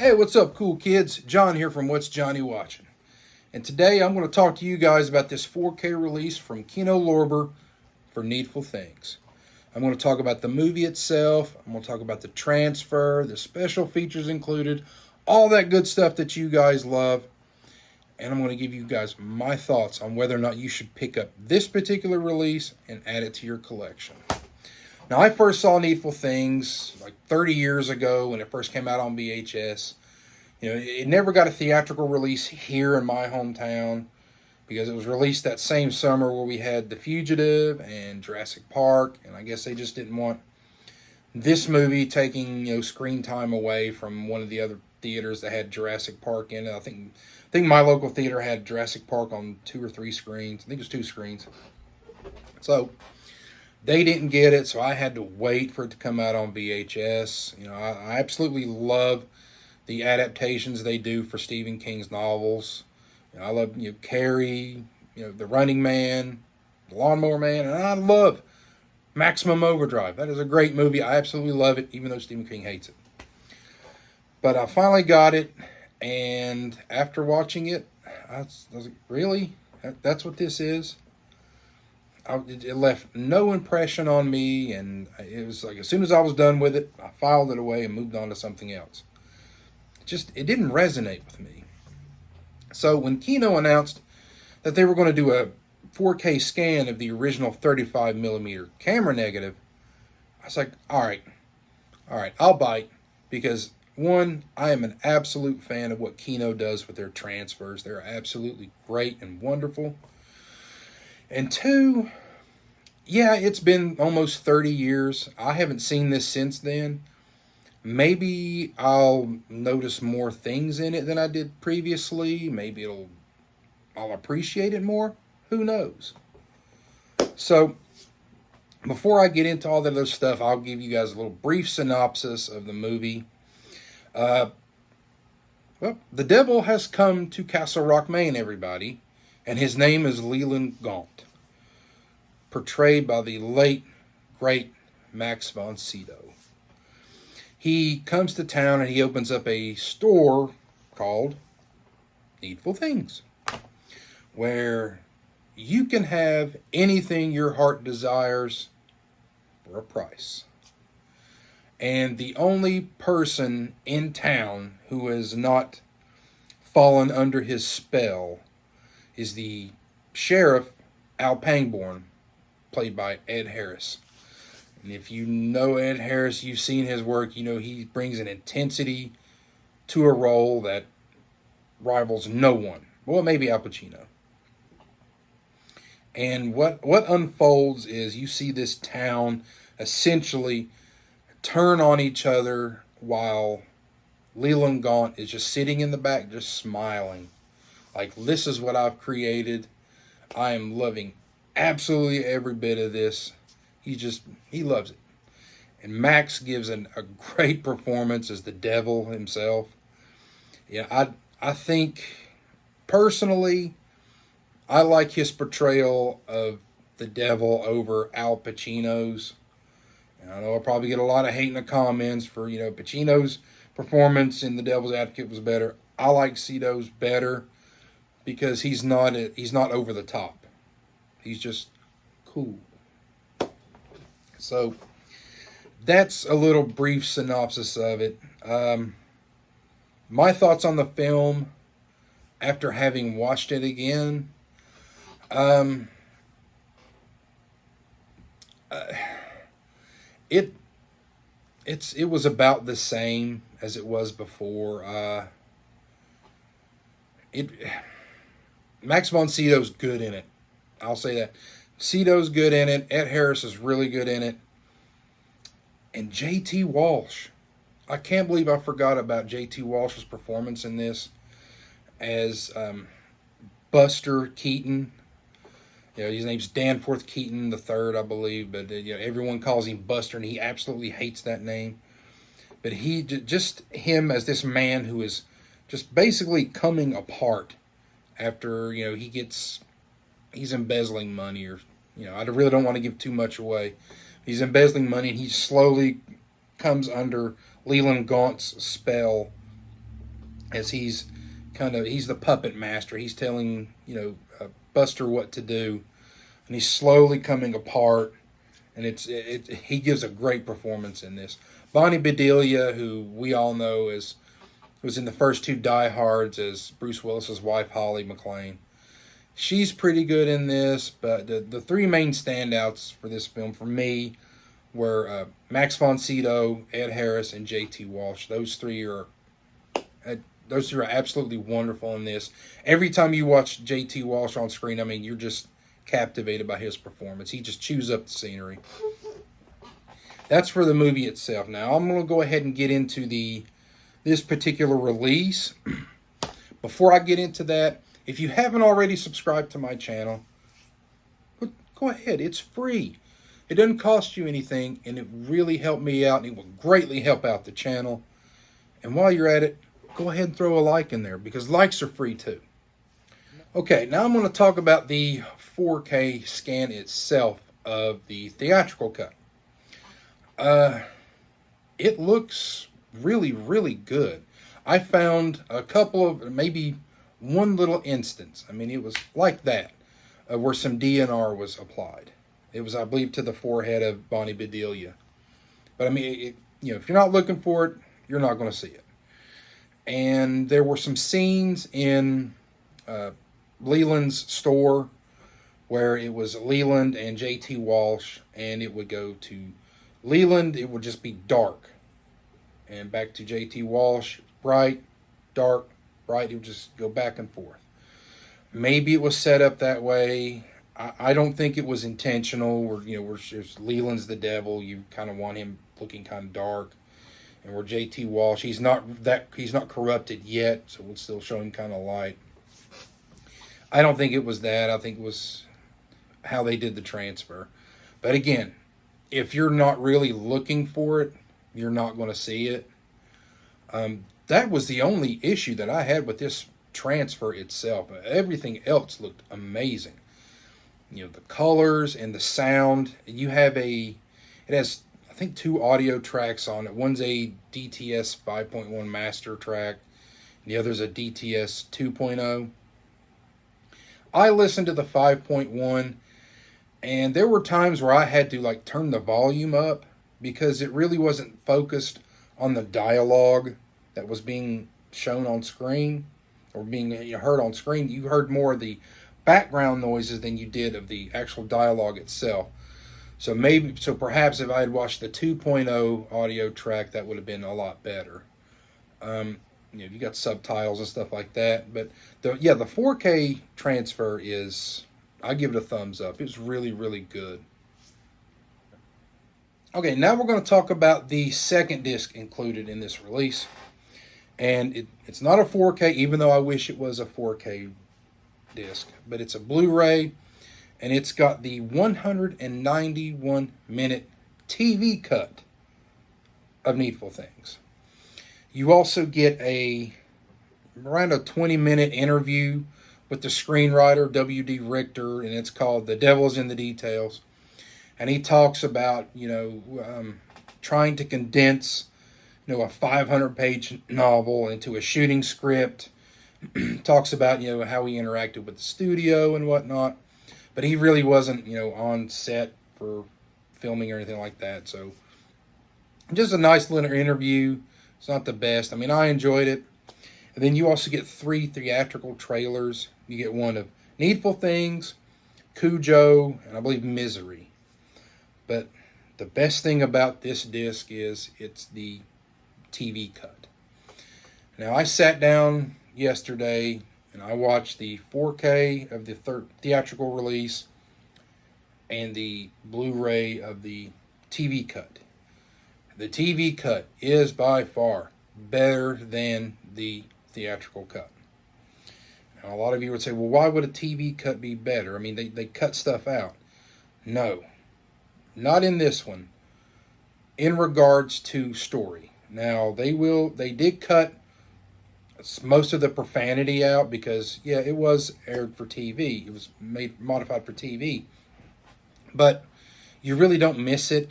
Hey, what's up, cool kids? John here from What's Johnny Watching. And today I'm going to talk to you guys about this 4K release from Kino Lorber for Needful Things. I'm going to talk about the movie itself. I'm going to talk about the transfer, the special features included, all that good stuff that you guys love. And I'm going to give you guys my thoughts on whether or not you should pick up this particular release and add it to your collection. Now, I first saw Needful Things like 30 years ago when it first came out on VHS. It never got a theatrical release here in my hometown because it was released that same summer where we had The Fugitive and Jurassic Park, and I guess they just didn't want this movie taking screen time away from one of the other theaters that had Jurassic Park in it. I think my local theater had Jurassic Park on 2 or 3 screens. I think it was 2 screens. So they didn't get it, so I had to wait for it to come out on VHS. I absolutely love the adaptations they do for Stephen King's novels. I love Carrie, The Running Man, The Lawnmower Man, and I love Maximum Overdrive. That is a great movie. I absolutely love it, even though Stephen King hates it. But I finally got it, and after watching it, I was like, really? That's what this is? It left no impression on me, and it was like as soon as I was done with it, I filed it away and moved on to something else. It didn't resonate with me. So when Kino announced that they were going to do a 4K scan of the original 35mm camera negative, I was like, all right, I'll bite, because one, I am an absolute fan of what Kino does with their transfers. They're absolutely great and wonderful. And two, yeah, it's been almost 30 years. I haven't seen this since then. Maybe I'll notice more things in it than I did previously. Maybe I'll appreciate it more. Who knows? So, before I get into all that other stuff, I'll give you guys a little brief synopsis of the movie. Well, the devil has come to Castle Rock, Maine, everybody, and his name is Leland Gaunt, portrayed by the late, great Max von Sydow. He comes to town and he opens up a store called Needful Things, where you can have anything your heart desires for a price. And the only person in town who has not fallen under his spell is the sheriff, Al Pangborn, played by Ed Harris. And if you know Ed Harris, you've seen his work, he brings an intensity to a role that rivals no one. Well, maybe Al Pacino. And what unfolds is you see this town essentially turn on each other while Leland Gaunt is just sitting in the back, just smiling. Like, this is what I've created. I am loving absolutely every bit of this. He loves it. And Max gives a great performance as the devil himself. Yeah, I think, personally, I like his portrayal of the devil over Al Pacino's. And I know I'll probably get a lot of hate in the comments for, Pacino's performance in The Devil's Advocate was better. I like Sydow's better because he's not over the top. He's just cool. So that's a little brief synopsis of it. My thoughts on the film after having watched it again. It was about the same as it was before. Max von Sydow's good in it. I'll say that. Sydow's good in it. Ed Harris is really good in it. And J.T. Walsh. I can't believe I forgot about J.T. Walsh's performance in this as Buster Keaton. His name's Danforth Keaton III, I believe. But everyone calls him Buster, and he absolutely hates that name. But just him as this man who is just basically coming apart after, he's embezzling money, or I really don't want to give too much away. He's embezzling money, and he slowly comes under Leland Gaunt's spell as he's the puppet master. He's telling Buster what to do, and he's slowly coming apart. And he gives a great performance in this. Bonnie Bedelia, who we all know was in the first two Die Hards as Bruce Willis's wife, Holly McClane. She's pretty good in this, but the three main standouts for this film for me were Max von Sydow, Ed Harris, and J.T. Walsh. Those three are absolutely wonderful in this. Every time you watch J.T. Walsh on screen, I mean, you're just captivated by his performance. He just chews up the scenery. That's for the movie itself. Now I'm going to go ahead and get into this particular release. Before I get into that, if you haven't already subscribed to my channel, go ahead. It's free. It doesn't cost you anything, and it really helped me out, and it will greatly help out the channel. And while you're at it, go ahead and throw a like in there, because likes are free too. Okay, now I'm going to talk about the 4K scan itself of the theatrical cut. It looks really, really good. I found a couple of, maybe one little instance, I mean, it was like that, where some DNR was applied. It was, I believe, to the forehead of Bonnie Bedelia. But I mean, if you're not looking for it, you're not going to see it. And there were some scenes in Leland's store where it was Leland and J.T. Walsh, and it would go to Leland, it would just be dark. And back to J.T. Walsh, bright, dark, bright. It would just go back and forth. Maybe it was set up that way. I don't think it was intentional. Where if Leland's the devil, you kind of want him looking kind of dark. And where J.T. Walsh, he's not corrupted yet, so we'll still show him kind of light. I don't think it was that. I think it was how they did the transfer. But again, if you're not really looking for it, you're not going to see it. That was the only issue that I had with this transfer itself. Everything else looked amazing. The colors and the sound. It has, I think, 2 audio tracks on it. One's a DTS 5.1 master track. The other's a DTS 2.0. I listened to the 5.1, and there were times where I had to turn the volume up because it really wasn't focused on the dialogue that was being shown on screen or being heard on screen. You heard more of the background noises than you did of the actual dialogue itself. So perhaps if I had watched the 2.0 audio track, that would have been a lot better. You got subtitles and stuff like that. But the 4K transfer I give it a thumbs up. It's really, really good. Okay, now we're going to talk about the second disc included in this release. And it's not a 4K, even though I wish it was a 4K disc. But it's a Blu-ray, and it's got the 191-minute TV cut of Needful Things. You also get around a 20-minute interview with the screenwriter, W.D. Richter, and it's called The Devil's in the Details. And he talks about, trying to condense, a 500-page novel into a shooting script. Talks about, how he interacted with the studio and whatnot. But he really wasn't, on set for filming or anything like that. So just a nice little interview. It's not the best. I mean, I enjoyed it. And then you also get 3 theatrical trailers. You get one of Needful Things, Cujo, and I believe Misery. But the best thing about this disc is it's the TV cut. Now, I sat down yesterday and I watched the 4K of the theatrical release and the Blu-ray of the TV cut. The TV cut is by far better than the theatrical cut. Now, a lot of you would say, well, why would a TV cut be better? I mean, they cut stuff out. No, not in this one. In regards to story. Now, they did cut most of the profanity out because, it was aired for TV. It was modified for TV. But you really don't miss it.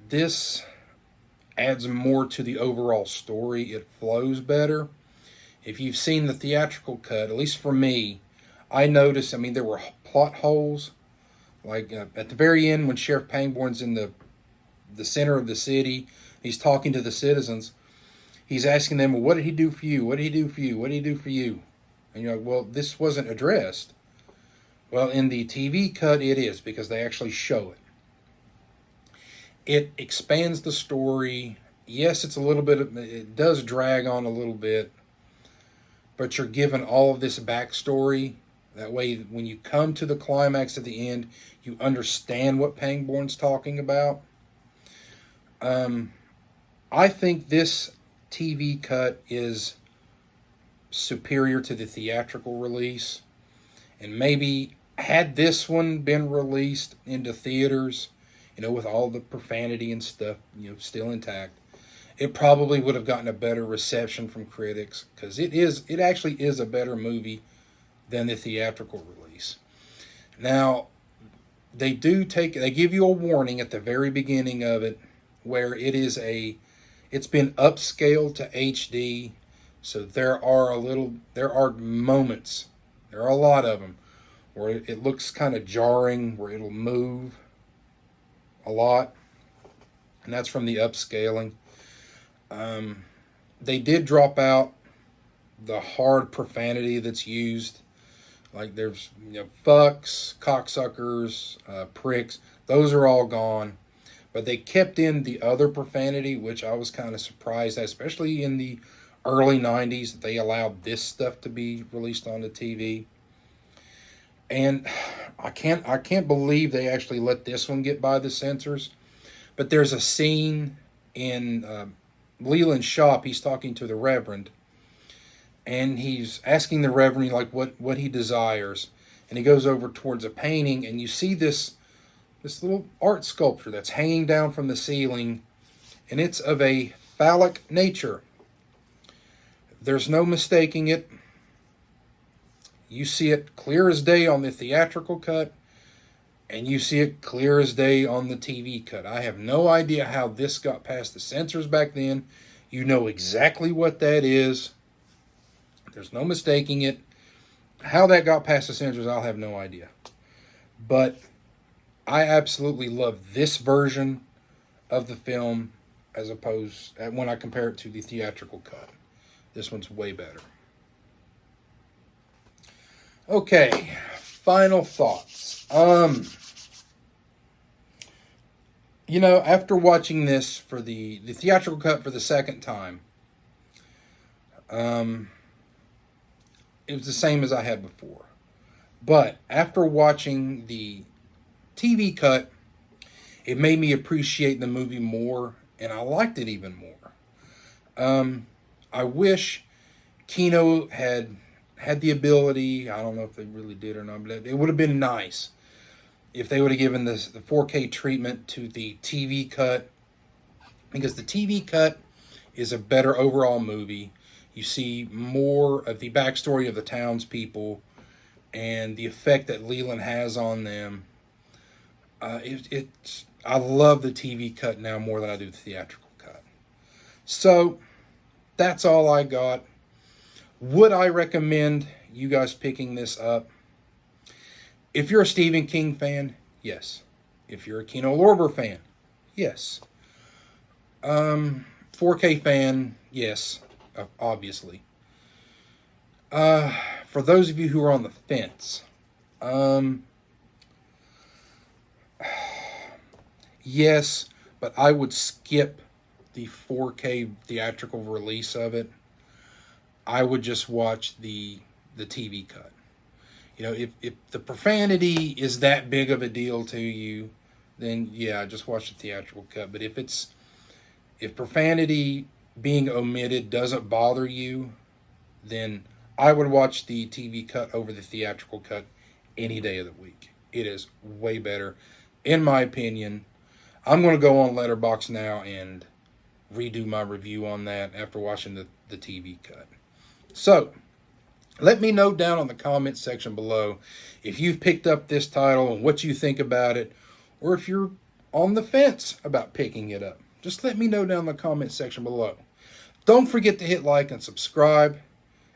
This adds more to the overall story. It flows better. If you've seen the theatrical cut, at least for me, I noticed, I mean, there were plot holes. Like at the very end, when Sheriff Pangborn's in the center of the city, he's talking to the citizens. He's asking them, well, what did he do for you? What did he do for you? What did he do for you? And you're like, well, this wasn't addressed. Well, in the TV cut, it is, because they actually show it. It expands the story. Yes, it's a little bit, it does drag on a little bit, but you're given all of this backstory. That way, when you come to the climax at the end, you understand what Pangborn's talking about. I think this TV cut is superior to the theatrical release. And maybe had this one been released into theaters, with all the profanity and stuff, still intact, it probably would have gotten a better reception from critics, because it actually is a better movie than the theatrical release. Now, they give you a warning at the very beginning of it, where it's been upscaled to HD, so there are moments, there are a lot of them, where it looks kind of jarring, where it'll move a lot, and that's from the upscaling. They did drop out the hard profanity that's used. Like there's fucks, cocksuckers, pricks. Those are all gone. But they kept in the other profanity, which I was kind of surprised at, especially in the early 90s, that they allowed this stuff to be released on the TV. And I can't believe they actually let this one get by the censors. But there's a scene in Leland's shop. He's talking to the Reverend, and he's asking the Reverend like what he desires. And he goes over towards a painting, and you see this little art sculpture that's hanging down from the ceiling, and it's of a phallic nature. There's no mistaking it. You see it clear as day on the theatrical cut, and you see it clear as day on the TV cut. I have no idea how this got past the censors back then. You know exactly what that is. There's no mistaking it. How that got past the censors, I'll have no idea. But I absolutely love this version of the film as opposed when I compare it to the theatrical cut. This one's way better. Okay, final thoughts. After watching this for the theatrical cut for the second time, it was the same as I had before. But after watching the TV cut, it made me appreciate the movie more, and I liked it even more. I wish Kino had the ability, I don't know if they really did or not, but it would have been nice if they would have given the 4K treatment to the TV cut, because the TV cut is a better overall movie. You see more of the backstory of the townspeople and the effect that Leland has on them. I love the TV cut now more than I do the theatrical cut. So that's all I got. Would I recommend you guys picking this up? If you're a Stephen King fan, yes. If you're a Kino Lorber fan, yes. 4K fan, yes, obviously. For those of you who are on the fence, yes, but I would skip the 4K theatrical release of it. I would just watch the TV cut. If the profanity is that big of a deal to you, then yeah, just watch the theatrical cut. But if profanity being omitted doesn't bother you, then I would watch the TV cut over the theatrical cut any day of the week. It is way better, in my opinion. I'm going to go on Letterboxd now and redo my review on that after watching the TV cut. So, let me know down on the comments section below if you've picked up this title and what you think about it, or if you're on the fence about picking it up. Just let me know down in the comment section below. Don't forget to hit like and subscribe.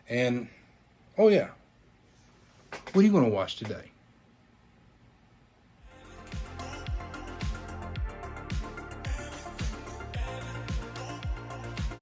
And, oh yeah, what are you going to watch today?